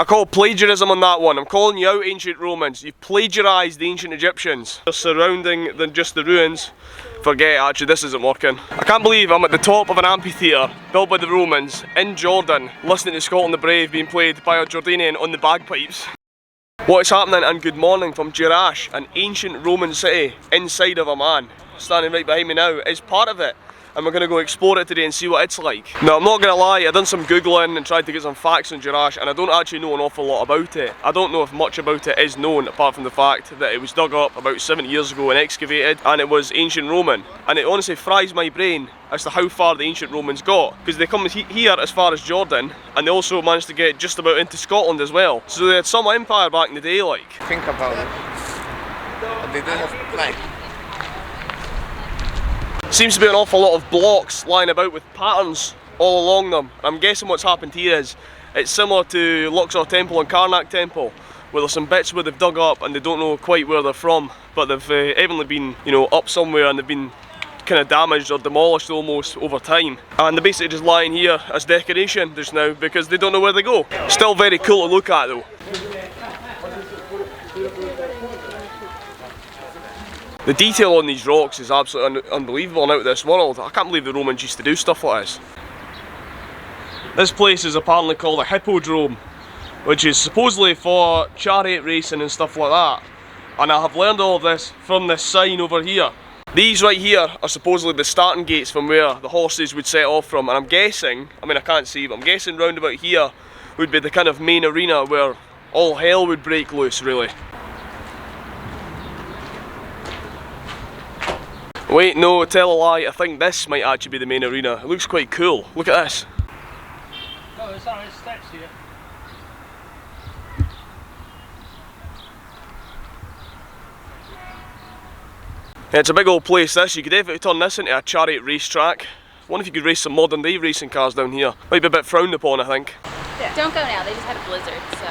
I call plagiarism on that one. I'm calling you out, ancient Romans. You've plagiarised the ancient Egyptians. Surrounding than just the ruins. Forget it, actually, this isn't working. I can't believe I'm at the top of an amphitheatre built by the Romans in Jordan, listening to Scotland the Brave being played by a Jordanian on the bagpipes. What is happening, and good morning from Jerash, an ancient Roman city inside of Amman. Standing right behind me now is part of it. And we're going to go explore it today and see what it's like. Now, I'm not going to lie, I've done some googling and tried to get some facts on Jerash, and I don't actually know an awful lot about it. I don't know if much about it is known, apart from the fact that it was dug up about 70 years ago and excavated, and it was ancient Roman. And it honestly fries my brain as to how far the ancient Romans got, because they come here as far as Jordan, and they also managed to get just about into Scotland as well. So they had some empire back in the day, like. Think about it. They didn't have like. Seems to be an awful lot of blocks lying about with patterns all along them. I'm guessing what's happened here is it's similar to Luxor Temple and Karnak Temple, where there's some bits where they've dug up and they don't know quite where they're from, but they've evidently been, you know, up somewhere, and they've been kind of damaged or demolished almost over time. And they're basically just lying here as decoration just now because they don't know where they go. Still very cool to look at though. The detail on these rocks is absolutely unbelievable and out of this world. I can't believe the Romans used to do stuff like this. This place is apparently called a hippodrome, which is supposedly for chariot racing and stuff like that. And I have learned all of this from this sign over here. These right here are supposedly the starting gates from where the horses would set off from, and I'm guessing, I mean I can't see, but I'm guessing round about here would be the kind of main arena where all hell would break loose, really. Wait, no, tell a lie, I think this might actually be the main arena. It looks quite cool. Look at this. Oh, there's only steps here. Yeah, it's a big old place this. You could definitely turn this into a chariot racetrack. I wonder if you could race some modern day racing cars down here. Might be a bit frowned upon, I think. Yeah. Don't go now, they just had a blizzard, so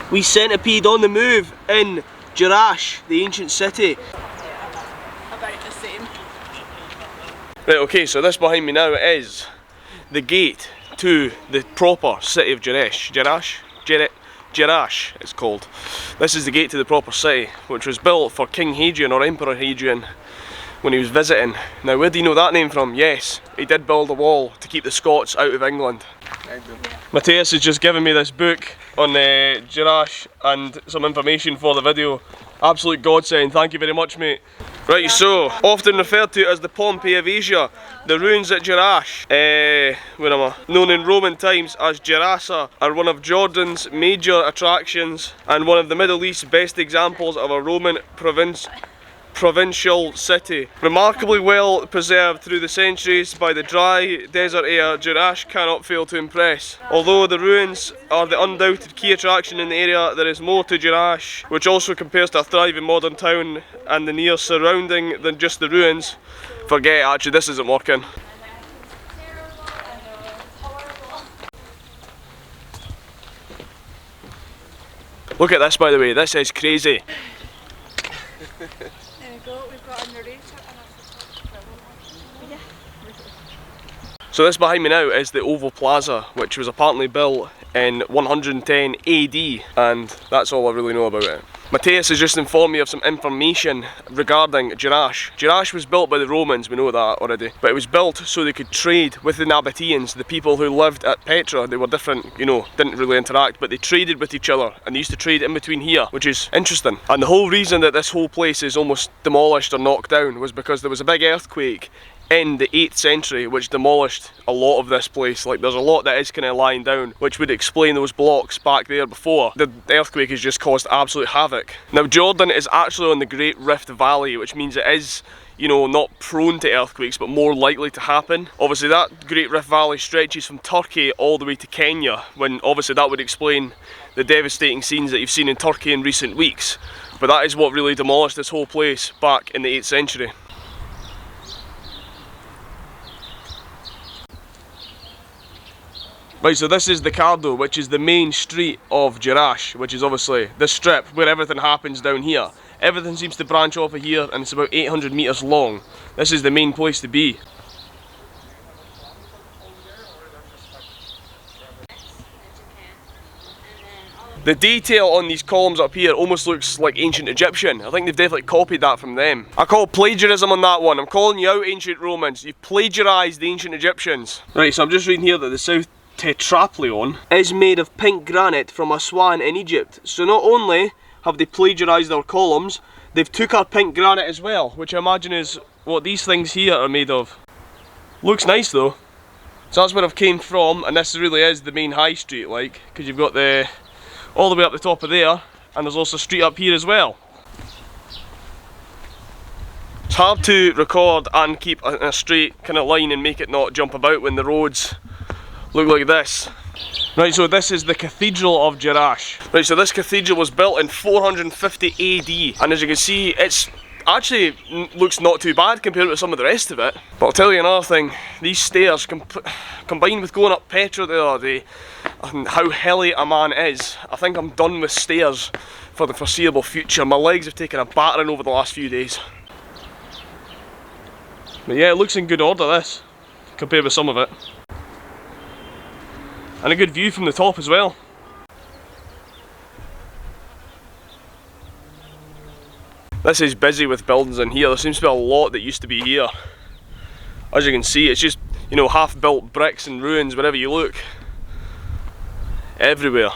it's... We centipede on the move in Jerash, the ancient city. Right, okay, so this behind me now is the gate to the proper city of Jerash. Jerash it's called. This is the gate to the proper city, which was built for King Hadrian, or Emperor Hadrian, when he was visiting. Now, where do you know that name from? Yes, he did build a wall to keep the Scots out of England. Matthias has just given me this book on Jerash and some information for the video. Absolute godsend, thank you very much, mate. Right, so, often referred to as the Pompeii of Asia, the ruins at Jerash, where am I? Known in Roman times as Gerasa, are one of Jordan's major attractions and one of the Middle East's best examples of a Roman provincial city. Remarkably well preserved through the centuries by the dry desert air, Jerash cannot fail to impress. Although the ruins are the undoubted key attraction in the area, there is more to Jerash, which also compares to a thriving modern town and the near surrounding than just the ruins. Forget it, actually, this isn't working. Look at this, by the way, this is crazy. So this behind me now is the Oval Plaza, which was apparently built in 110 AD, and that's all I really know about it. Matthias has just informed me of some information regarding Jerash. Jerash was built by the Romans, we know that already, but it was built so they could trade with the Nabateans, the people who lived at Petra. They were different, you know, didn't really interact, but they traded with each other, and they used to trade in between here, which is interesting. And the whole reason that this whole place is almost demolished or knocked down was because there was a big earthquake in the 8th century which demolished a lot of this place. Like, there's a lot that is kind of lying down, which would explain those blocks back there before. The earthquake has just caused absolute havoc. Now, Jordan is actually on the Great Rift Valley, which means it is, you know, not prone to earthquakes, but more likely to happen. Obviously that Great Rift Valley stretches from Turkey all the way to Kenya, when obviously that would explain the devastating scenes that you've seen in Turkey in recent weeks. But that is what really demolished this whole place back in the 8th century. Right, so this is the Cardo, which is the main street of Jerash, which is obviously the strip where everything happens down here. Everything seems to branch off of here, and it's about 800 metres long. This is the main place to be. The detail on these columns up here almost looks like ancient Egyptian. I think they've definitely copied that from them. I call plagiarism on that one. I'm calling you out, ancient Romans. You've plagiarised the ancient Egyptians. Right, so I'm just reading here that the South Tetrapleon is made of pink granite from Aswan in Egypt. So not only have they plagiarised our columns, they've took our pink granite as well, which I imagine is what these things here are made of. Looks nice though. So that's where I've came from, and this really is the main high street, like, because you've got the all the way up the top of there, and there's also a street up here as well. It's hard to record and keep a straight kind of line and make it not jump about when the roads look like this. Right, so this is the Cathedral of Jerash. Right, so this cathedral was built in 450 AD, and as you can see, it's actually looks not too bad compared with some of the rest of it. But I'll tell you another thing, these stairs combined with going up Petra the other day and how hilly Amman is, I think I'm done with stairs for the foreseeable future. My legs have taken a battering over the last few days. But yeah, it looks in good order, this, compared with some of it. And a good view from the top as well. This is busy with buildings in here. There seems to be a lot that used to be here. As you can see, it's just, you know, half built bricks and ruins wherever you look. Everywhere.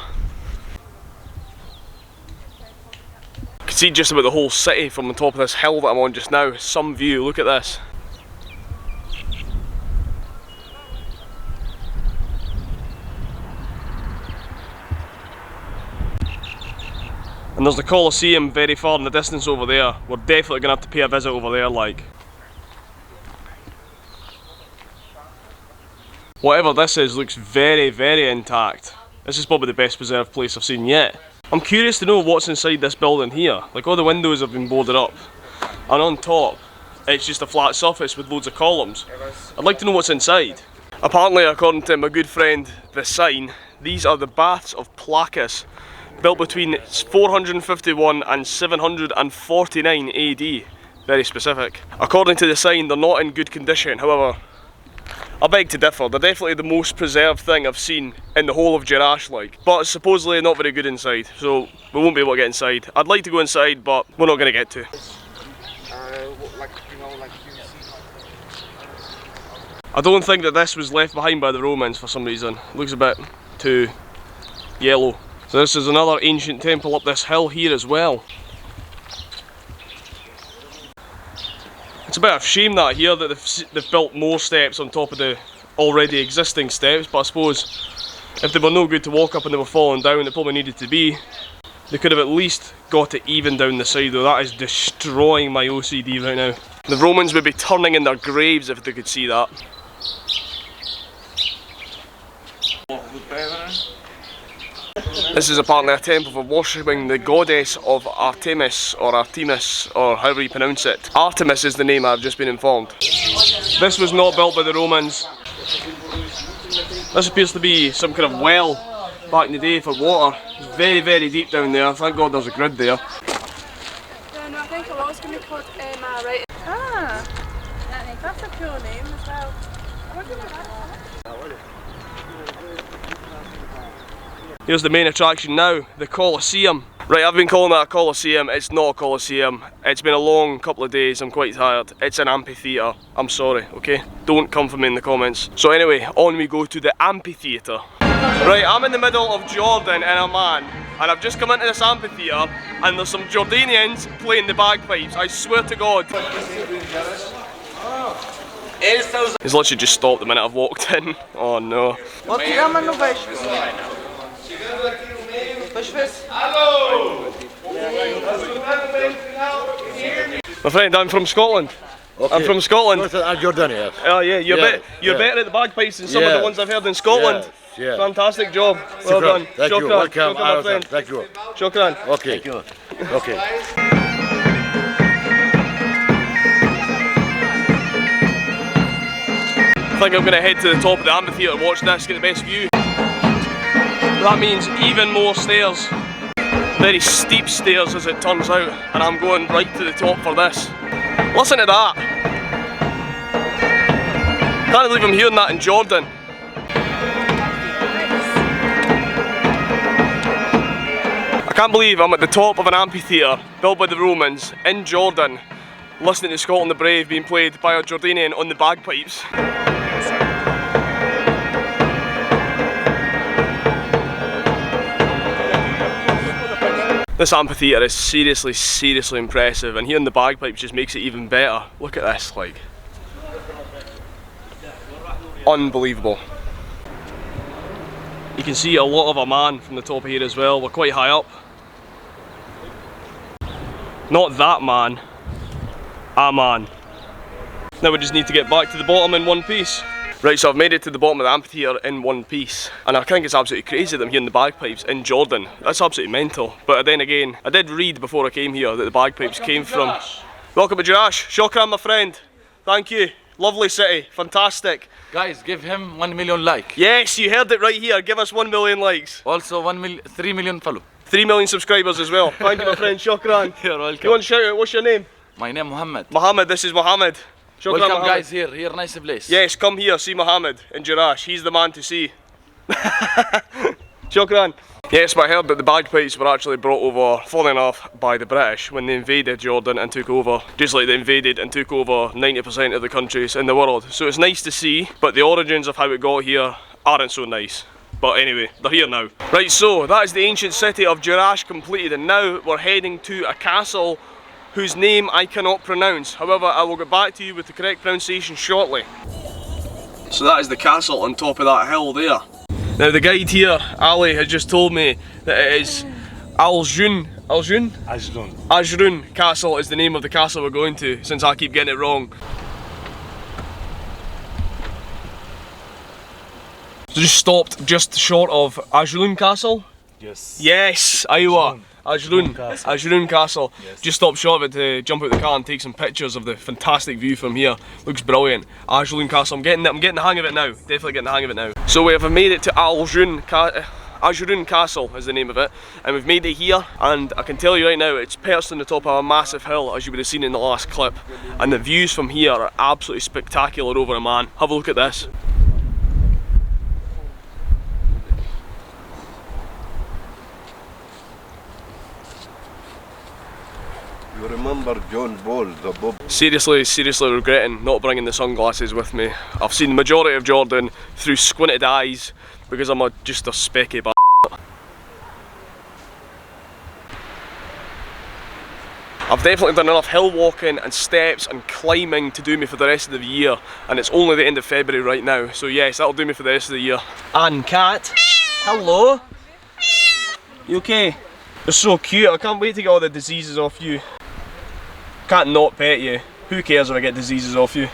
You can see just about the whole city from the top of this hill that I'm on just now. Some view, look at this. And there's the Colosseum very far in the distance over there. We're definitely going to have to pay a visit over there, like. Whatever this is looks very, very intact. This is probably the best preserved place I've seen yet. I'm curious to know what's inside this building here. Like, all the windows have been boarded up, and on top it's just a flat surface with loads of columns. I'd like to know what's inside. Apparently, according to my good friend the sign, these are the baths of Placus, built between 451 and 749 AD. Very specific. According to the sign, they're not in good condition. However, I beg to differ. They're definitely the most preserved thing I've seen in the whole of Jerash, like. But supposedly not very good inside, so we won't be able to get inside. I'd like to go inside, but we're not going to get to. I don't think that this was left behind by the Romans for some reason. It looks a bit too yellow. So this is another ancient temple up this hill here as well. It's a bit of a shame that here that they've built more steps on top of the already existing steps, but I suppose if they were no good to walk up and they were falling down, they probably needed to be. They could have at least got it even down the side though. That is destroying my OCD right now. The Romans would be turning in their graves if they could see that. This is apparently a temple for worshipping the goddess of Artemis, or however you pronounce it. Artemis is the name, I've just been informed. This was not built by the Romans. This appears to be some kind of well back in the day for water. It's very, very deep down there. Thank God there's a grid there. No, I think I was going to be called Emma, right? Ah, that's a cool name as well. I wonder what that's. Here's the main attraction now, the Colosseum. Right, I've been calling that a Colosseum. It's not a Colosseum. It's been a long couple of days, I'm quite tired. It's an amphitheatre. I'm sorry, okay? Don't come for me in the comments. So anyway, on we go to the amphitheatre. Right, I'm in the middle of Jordan in Amman, and I've just come into this amphitheatre, and there's some Jordanians playing the bagpipes, I swear to God. He's literally just stopped the minute I've walked in. Oh no. My friend, I'm from Scotland. Okay. I'm from Scotland. Jordania. Oh yeah, you're better at the bagpipes than some of the ones I've heard in Scotland. Yeah. Fantastic job. Well done. Thank you. Welcome. My friend. Thank you. Shukran. Okay. Thank you. Okay. I think I'm going to head to the top of the amphitheatre and watch this, get the best view. That means even more stairs. Very steep stairs as it turns out, and I'm going right to the top for this. Listen to that. Can't believe I'm hearing that in Jordan. Can't believe I'm at the top of an amphitheatre built by the Romans in Jordan, listening to Scotland the Brave being played by a Jordanian on the bagpipes. This amphitheatre is seriously impressive, and hearing the bagpipes just makes it even better. Look at this, like. Unbelievable. You can see a lot of Amman from the top of here as well. We're quite high up. Not that man, Amman. Now we just need to get back to the bottom in one piece. Right, so I've made it to the bottom of the amphitheatre in one piece, and I think it's absolutely crazy that I'm hearing the bagpipes in Jordan. That's absolutely mental. But then again, I did read before I came here that the bagpipes came from... Welcome to Jerash. Shukran, my friend. Thank you. Lovely city. Fantastic. Guys, give him 1 million like. Yes, you heard it right here. Give us 1 million likes. Also 3 million follow. 3 million subscribers as well. Thank you, my friend. Shukran. You're welcome. You want to shout out? What's your name? My name Mohammed. Mohammed. This is Mohammed. Shukran, Welcome Mohammed. guys here nice place. Yes, come here, see Mohammed in Jerash. He's the man to see. Shukran. Yes, but I heard that the bagpipes were actually brought over, funnily enough, by the British when they invaded Jordan and took over. Just like they invaded and took over 90% of the countries in the world. So it's nice to see, but the origins of how it got here aren't so nice. But anyway, they're here now. Right, so that is the ancient city of Jerash completed, and now we're heading to a castle whose name I cannot pronounce. However, I will get back to you with the correct pronunciation shortly. So that is the castle on top of that hill there. Now the guide here, Ali, has just told me that it is Ajloun Castle is the name of the castle we're going to, since I keep getting it wrong. So just stopped just short of Ajloun Castle? Yes. Yes, Iowa. Ajloun Castle. Yes. Just stopped short of it to jump out the car and take some pictures of the fantastic view from here. Looks brilliant. Ajloun Castle. I'm getting the hang of it now. Definitely getting the hang of it now. So we have made it to Ajloun Castle is the name of it, and we've made it here, and I can tell you right now it's perched on the top of a massive hill, as you would have seen in the last clip, and the views from here are absolutely spectacular over Amman. Have a look at this. You remember John Ball, the Bob? Seriously regretting not bringing the sunglasses with me. I've seen the majority of Jordan through squinted eyes because I'm just a specky b****. I've definitely done enough hill walking and steps and climbing to do me for the rest of the year, and it's only the end of February right now, so yes, that'll do me for the rest of the year. And Cat, hello? You okay? You're so cute, I can't wait to get all the diseases off you. Can't not pet you. Who cares if I get diseases off you?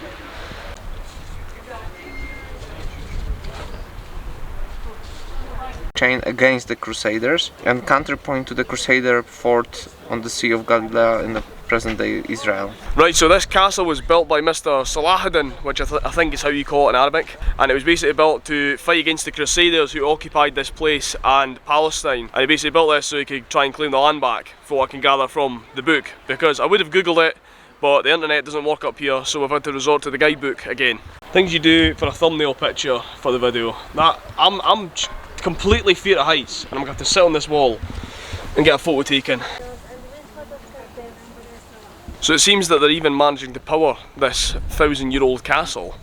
Chain against the Crusaders and counterpoint to the Crusader fort on the Sea of Galilee in the present-day Israel. Right, so this castle was built by Mr. Salahuddin, which I think is how you call it in Arabic, and it was basically built to fight against the Crusaders who occupied this place and Palestine. And he basically built this so he could try and claim the land back, for what I can gather from the book, because I would have googled it, but the internet doesn't work up here, so we've had to resort to the guidebook again. Things you do for a thumbnail picture for the video. That I'm completely fear of heights, and I'm going to have to sit on this wall and get a photo taken. So it seems that they're even managing to power this 1,000-year-old castle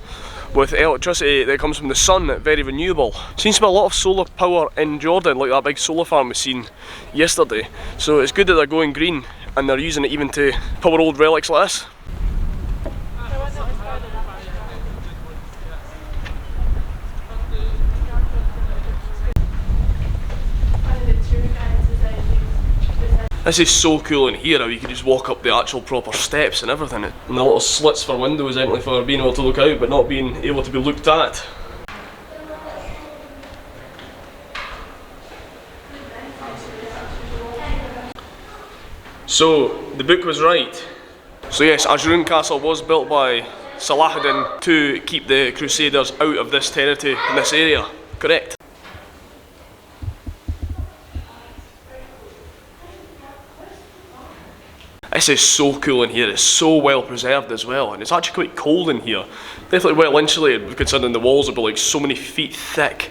with electricity that comes from the sun, very renewable. Seems to be a lot of solar power in Jordan, like that big solar farm we seen yesterday. So it's good that they're going green and they're using it even to power old relics like this. This is so cool in here how you can just walk up the actual proper steps and everything, and the little slits for windows empty for being able to look out but not being able to be looked at. So the book was right. So yes, Ajloun Castle was built by Salahuddin to keep the Crusaders out of this territory in this area. Correct. This is so cool in here, it's so well preserved as well, and it's actually quite cold in here. Definitely well insulated considering the walls are like so many feet thick.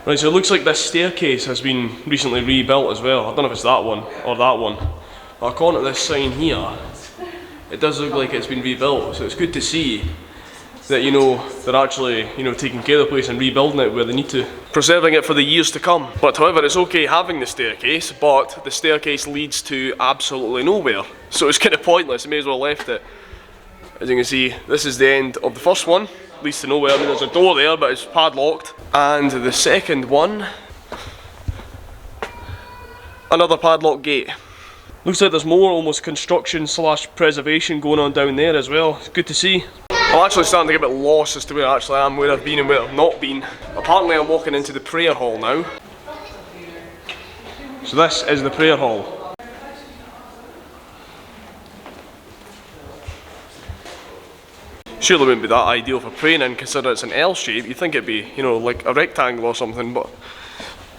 Right, so it looks like this staircase has been recently rebuilt as well. I don't know if it's that one or that one. But according to this sign here, it does look like it's been rebuilt. So it's good to see that, you know, they're actually, you know, taking care of the place and rebuilding it where they need to. Preserving it for the years to come. But however, it's okay having the staircase, but the staircase leads to absolutely nowhere. So it's kind of pointless, I may as well have left it. As you can see, this is the end of the first one. Leads to nowhere. I mean, there's a door there, but it's padlocked. And the second one, another padlocked gate. Looks like there's more almost construction / preservation going on down there as well. It's good to see. I'm actually starting to get a bit lost as to where I actually am, where I've been and where I've not been. Apparently I'm walking into the prayer hall now. So this is the prayer hall. Surely wouldn't be that ideal for praying in, considering it's an L shape. You'd think it'd be, you know, like a rectangle or something, but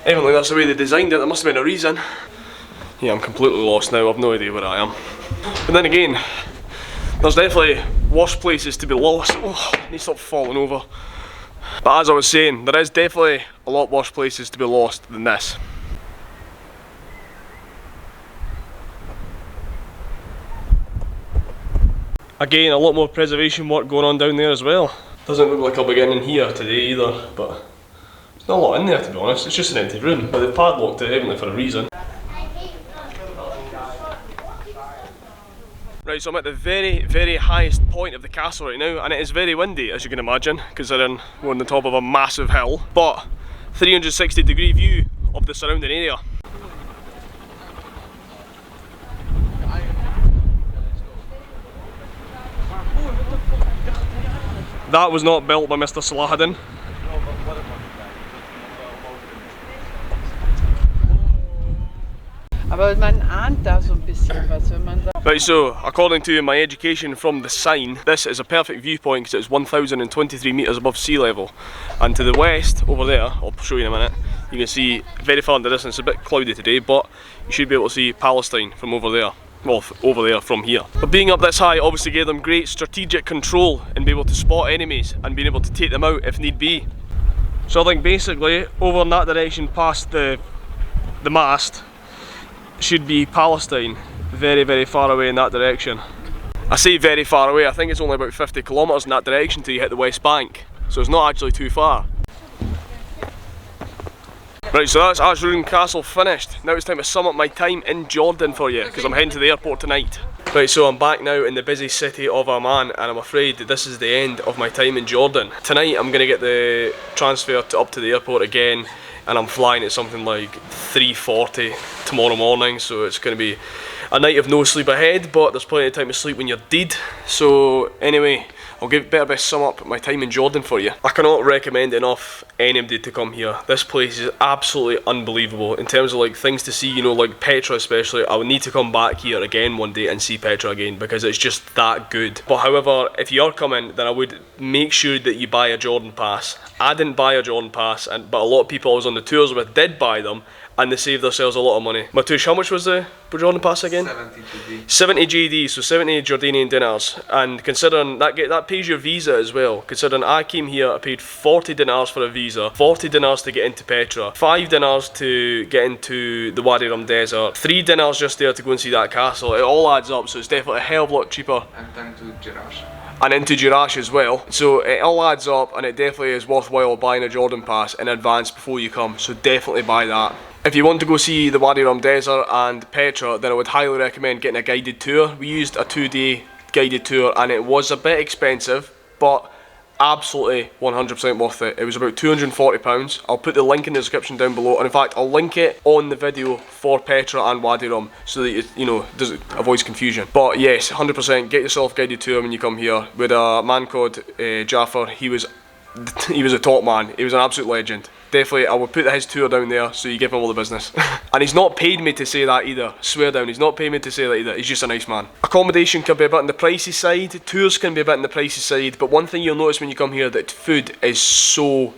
evidently that's the way they designed it. There must have been a reason. Yeah, I'm completely lost now. I've no idea where I am. But then again, there's definitely worse places to be lost. Oh, I need to stop falling over. But as I was saying, there is definitely a lot worse places to be lost than this. Again, a lot more preservation work going on down there as well. Doesn't look like I'll be getting in here today either, but there's not a lot in there to be honest. It's just an empty room, but they've padlocked it evidently for a reason. Right, so I'm at the very highest point of the castle right now, and it is very windy, as you can imagine, considering we're on the top of a massive hill, but 360-degree view of the surrounding area. That was not built by Mr. Salahuddin. Aber man ahnt da so ein bisschen was, wenn man sagt. Right, so according to my education from the sign, this is a perfect viewpoint because it's 1,023 metres above sea level. And to the west, over there, I'll show you in a minute, you can see very far in the distance, a bit cloudy today, but you should be able to see Palestine from over there. Well, over there from here. But being up this high obviously gave them great strategic control and be able to spot enemies and being able to take them out if need be. So I think basically over in that direction past the mast should be Palestine, very far away in that direction. I say very far away, I think it's only about 50 kilometres in that direction till you hit the West Bank, so it's not actually too far. Right, so that's Ajloun Castle finished. Now it's time to sum up my time in Jordan for you, because I'm heading to the airport tonight. Right, so I'm back now in the busy city of Amman, and I'm afraid that this is the end of my time in Jordan. Tonight I'm going to get the transfer up to the airport again, and I'm flying at something like 3:40 tomorrow morning, so it's going to be a night of no sleep ahead, but there's plenty of time to sleep when you're dead. So anyway, I'll better best sum up my time in Jordan for you. I cannot recommend enough anybody to come here. This place is absolutely unbelievable in terms of like things to see, you know, like Petra especially. I would need to come back here again one day and see Petra again because it's just that good. But however, if you are coming, then I would make sure that you buy a Jordan pass. I didn't buy a Jordan pass, but a lot of people I was on the tours with did buy them, and they saved themselves a lot of money. Matush, how much was the Jordan pass again? 70 GD. 70 GD, so 70 Jordanian dinars. And considering that pays your visa as well. Considering I came here, I paid 40 dinars for a visa, 40 dinars to get into Petra, 5 dinars to get into the Wadi Rum desert, 3 dinars just there to go and see that castle. It all adds up, so it's definitely a hell of a lot cheaper. And then to Jerash. And into Jerash as well. So it all adds up, and it definitely is worthwhile buying a Jordan pass in advance before you come, so definitely buy that. If you want to go see the Wadi Rum desert and Petra, then I would highly recommend getting a guided tour. We used a 2-day guided tour and it was a bit expensive, but absolutely 100% worth it. It was about £240. I'll put the link in the description down below, and in fact I'll link it on the video for Petra and Wadi Rum so that you know, avoids confusion. But yes, 100% get yourself a guided tour when you come here. With a man called Jafar, he was a top man. He was an absolute legend. Definitely, I would put his tour down there so you give him all the business. And he's not paid me to say that either. Swear down, he's not paid me to say that either. He's just a nice man. Accommodation can be a bit on the pricey side. Tours can be a bit on the pricey side. But one thing you'll notice when you come here, that food is so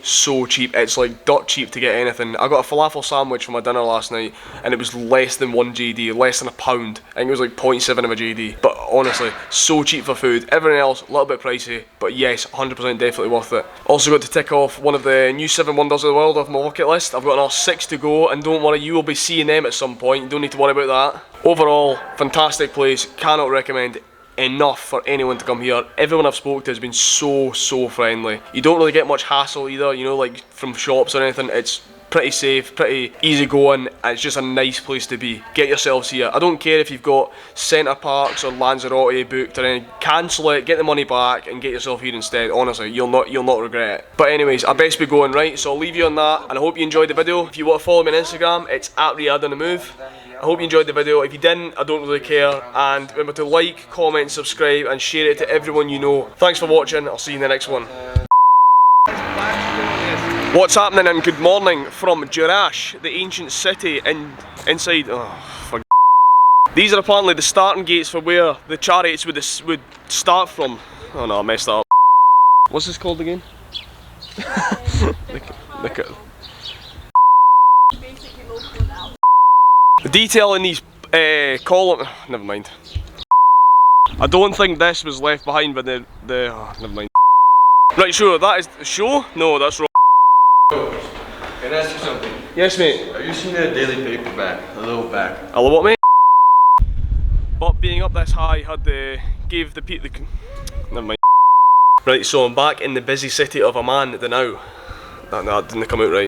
cheap. It's like dirt cheap to get anything. I got a falafel sandwich for my dinner last night and it was less than 1 GD, less than £1. I think it was like 0.7 of a GD. But honestly, so cheap for food. Everything else, a little bit pricey. But yes, 100% definitely worth it. Also got to tick off one of the new 7 wonders of the world. world off my bucket list. I've got another 6 to go, and don't worry, you will be seeing them at some point. You don't need to worry about that. Overall, fantastic place. Cannot recommend enough for anyone to come here. Everyone I've spoken to has been so friendly. You don't really get much hassle either, you know, like from shops or anything. It's pretty safe, pretty easy going, and it's just a nice place to be. Get yourselves here. I don't care if you've got Centre Parks or Lanzarote booked or anything. Cancel it, get the money back, and get yourself here instead. Honestly, you'll not regret it. But anyways, I best be going, right? So I'll leave you on that, and I hope you enjoyed the video. If you want to follow me on Instagram, it's @Riyadh_on_the_move. I hope you enjoyed the video. If you didn't, I don't really care. And remember to like, comment, subscribe, and share it to everyone you know. Thanks for watching. I'll see you in the next one. What's happening, and good morning from Jerash, the ancient city inside. Oh, for these are apparently the starting gates for where the chariots would start from. Oh no, I messed up. What's this called again? The detail in these columns. Never mind. I don't think this was left behind by the. Oh, never mind. Right, sure. That is the show. No, that's wrong. Can I ask you something? Yes, mate. Have you seen a daily paperback? A little back? A little what, mate? But being up this high had gave the never mind. Right, so I'm back in the busy city of Amman now. That didn't come out right.